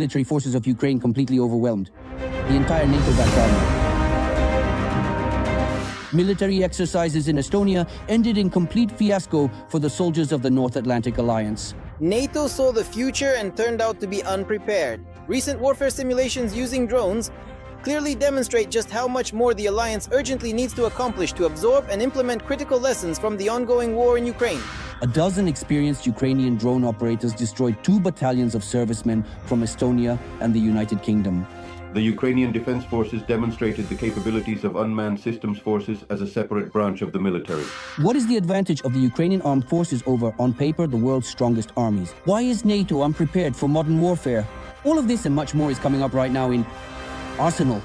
military forces of Ukraine completely overwhelmed. The entire NATO backed army. Military exercises in Estonia ended in complete fiasco for the soldiers of the North Atlantic Alliance. NATO saw the future and turned out to be unprepared. Recent warfare simulations using drones clearly demonstrate just how much more the alliance urgently needs to accomplish to absorb and implement critical lessons from the ongoing war in Ukraine. A dozen experienced Ukrainian drone operators destroyed 2 battalions of servicemen from Estonia and the United Kingdom. The Ukrainian Defense Forces demonstrated the capabilities of unmanned systems forces as a separate branch of the military. What is the advantage of the Ukrainian armed forces over, on paper, the world's strongest armies? Why is NATO unprepared for modern warfare? All of this and much more is coming up right now in Arsenal.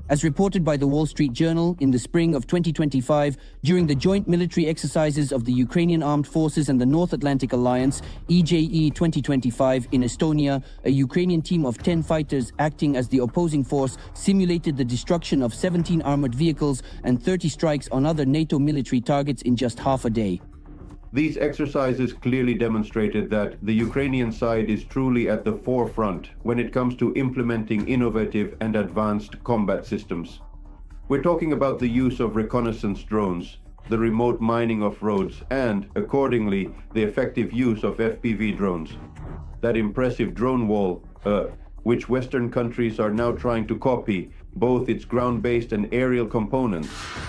As reported by the Wall Street Journal in the spring of 2025, during the joint military exercises of the Ukrainian Armed Forces and the North Atlantic Alliance, EJE 2025, in Estonia, a Ukrainian team of 10 fighters acting as the opposing force simulated the destruction of 17 armored vehicles and 30 strikes on other NATO military targets in just half a day. These exercises clearly demonstrated that the Ukrainian side is truly at the forefront when it comes to implementing innovative and advanced combat systems. We're talking about the use of reconnaissance drones, the remote mining of roads, and, accordingly, the effective use of FPV drones. That impressive drone wall, which Western countries are now trying to copy, both its ground-based and aerial components.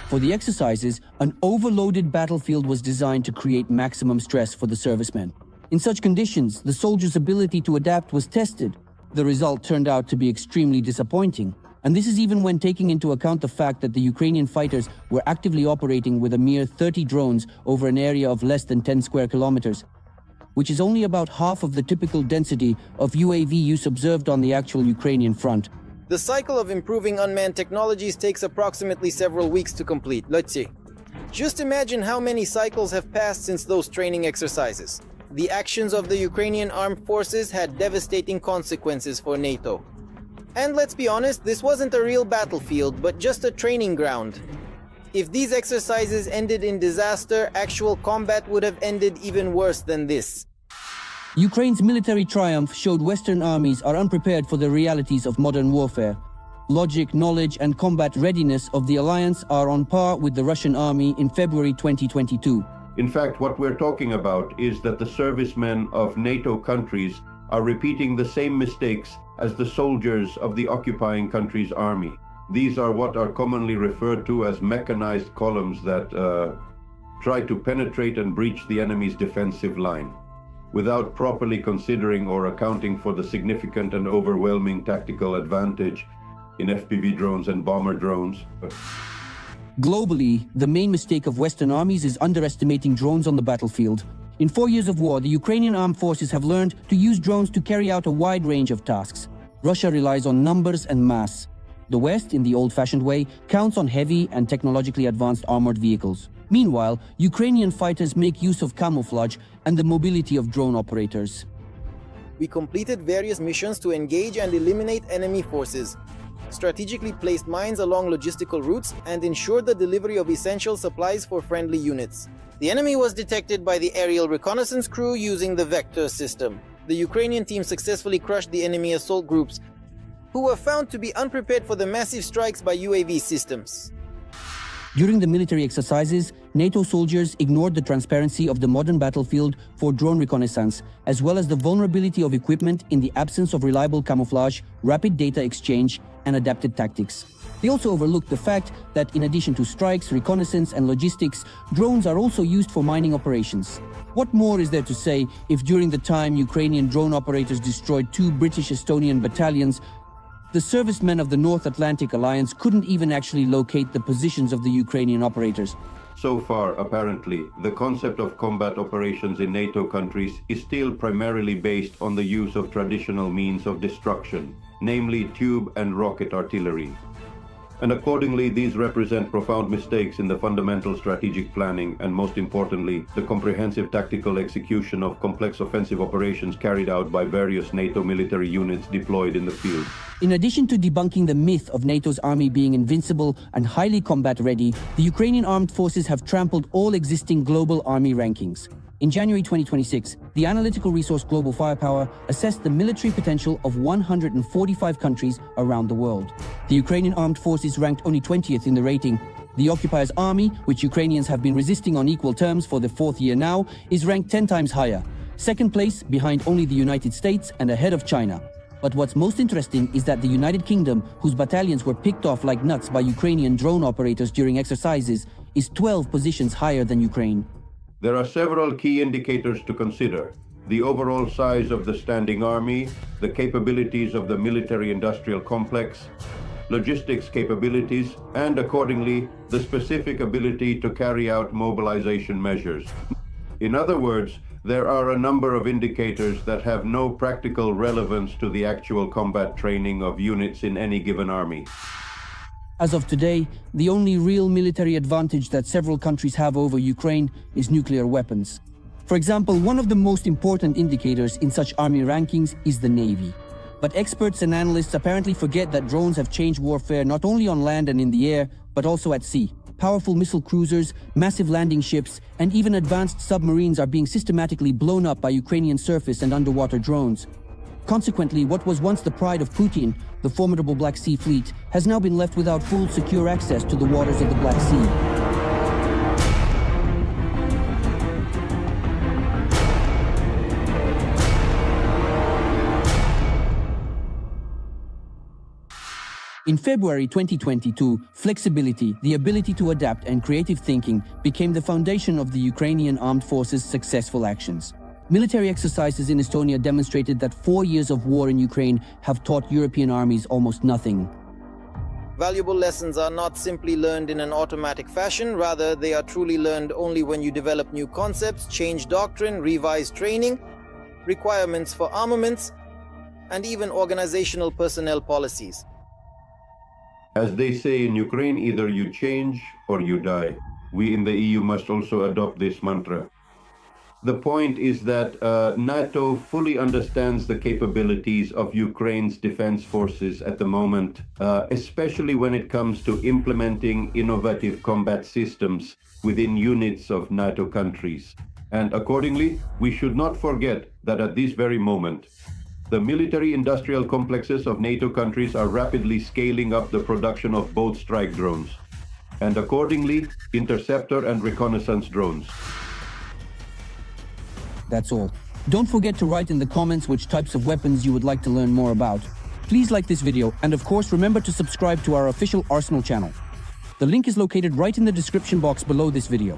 For the exercises, an overloaded battlefield was designed to create maximum stress for the servicemen. In such conditions, the soldiers' ability to adapt was tested. The result turned out to be extremely disappointing. And this is even when taking into account the fact that the Ukrainian fighters were actively operating with a mere 30 drones over an area of less than 10 square kilometers, which is only about half of the typical density of UAV use observed on the actual Ukrainian front. The cycle of improving unmanned technologies takes approximately several weeks to complete. Let's see. Just imagine how many cycles have passed since those training exercises. The actions of the Ukrainian armed forces had devastating consequences for NATO. And let's be honest, this wasn't a real battlefield, but just a training ground. If these exercises ended in disaster, actual combat would have ended even worse than this. Ukraine's military triumph showed Western armies are unprepared for the realities of modern warfare. Logic, knowledge, and combat readiness of the alliance are on par with the Russian army in February 2022. In fact, what we're talking about is that the servicemen of NATO countries are repeating the same mistakes as the soldiers of the occupying country's army. These are what are commonly referred to as mechanized columns that try to penetrate and breach the enemy's defensive line, without properly considering or accounting for the significant and overwhelming tactical advantage in FPV drones and bomber drones. Globally, the main mistake of Western armies is underestimating drones on the battlefield. In 4 years of war, the Ukrainian armed forces have learned to use drones to carry out a wide range of tasks. Russia relies on numbers and mass. The West, in the old-fashioned way, counts on heavy and technologically advanced armored vehicles. Meanwhile, Ukrainian fighters make use of camouflage and the mobility of drone operators. We completed various missions to engage and eliminate enemy forces, strategically placed mines along logistical routes, and ensured the delivery of essential supplies for friendly units. The enemy was detected by the aerial reconnaissance crew using the Vector system. The Ukrainian team successfully crushed the enemy assault groups, who were found to be unprepared for the massive strikes by UAV systems. During the military exercises, NATO soldiers ignored the transparency of the modern battlefield for drone reconnaissance, as well as the vulnerability of equipment in the absence of reliable camouflage, rapid data exchange, and adapted tactics. They also overlooked the fact that in addition to strikes, reconnaissance, and logistics, drones are also used for mining operations. What more is there to say if during the time Ukrainian drone operators destroyed 2 British-Estonian battalions, the servicemen of the North Atlantic Alliance couldn't even actually locate the positions of the Ukrainian operators? So far, apparently, the concept of combat operations in NATO countries is still primarily based on the use of traditional means of destruction, namely tube and rocket artillery. And accordingly, these represent profound mistakes in the fundamental strategic planning and, most importantly, the comprehensive tactical execution of complex offensive operations carried out by various NATO military units deployed in the field. In addition to debunking the myth of NATO's army being invincible and highly combat-ready, the Ukrainian armed forces have trampled all existing global army rankings. In January 2026, the analytical resource Global Firepower assessed the military potential of 145 countries around the world. The Ukrainian armed forces ranked only 20th in the rating. The occupier's army, which Ukrainians have been resisting on equal terms for the fourth year now, is ranked 10 times higher. Second place, behind only the United States and ahead of China. But what's most interesting is that the United Kingdom, whose battalions were picked off like nuts by Ukrainian drone operators during exercises, is 12 positions higher than Ukraine. There are several key indicators to consider: the overall size of the standing army, the capabilities of the military-industrial complex, logistics capabilities, and accordingly, the specific ability to carry out mobilization measures. In other words, there are a number of indicators that have no practical relevance to the actual combat training of units in any given army. As of today, the only real military advantage that several countries have over Ukraine is nuclear weapons. For example, one of the most important indicators in such army rankings is the Navy. But experts and analysts apparently forget that drones have changed warfare not only on land and in the air, but also at sea. Powerful missile cruisers, massive landing ships, and even advanced submarines are being systematically blown up by Ukrainian surface and underwater drones. Consequently, what was once the pride of Putin, the formidable Black Sea Fleet, has now been left without full secure access to the waters of the Black Sea. In February 2022, flexibility, the ability to adapt, and creative thinking became the foundation of the Ukrainian armed forces' successful actions. Military exercises in Estonia demonstrated that 4 years of war in Ukraine have taught European armies almost nothing. Valuable lessons are not simply learned in an automatic fashion, rather they are truly learned only when you develop new concepts, change doctrine, revise training, requirements for armaments, and even organizational personnel policies. As they say in Ukraine, either you change or you die. We in the EU must also adopt this mantra. The point is that NATO fully understands the capabilities of Ukraine's defense forces at the moment, especially when it comes to implementing innovative combat systems within units of NATO countries. And accordingly, we should not forget that at this very moment, the military-industrial complexes of NATO countries are rapidly scaling up the production of both strike drones, and accordingly, interceptor and reconnaissance drones. That's all. Don't forget to write in the comments which types of weapons you would like to learn more about. Please like this video, and of course remember to subscribe to our official Arsenal channel. The link is located right in the description box below this video.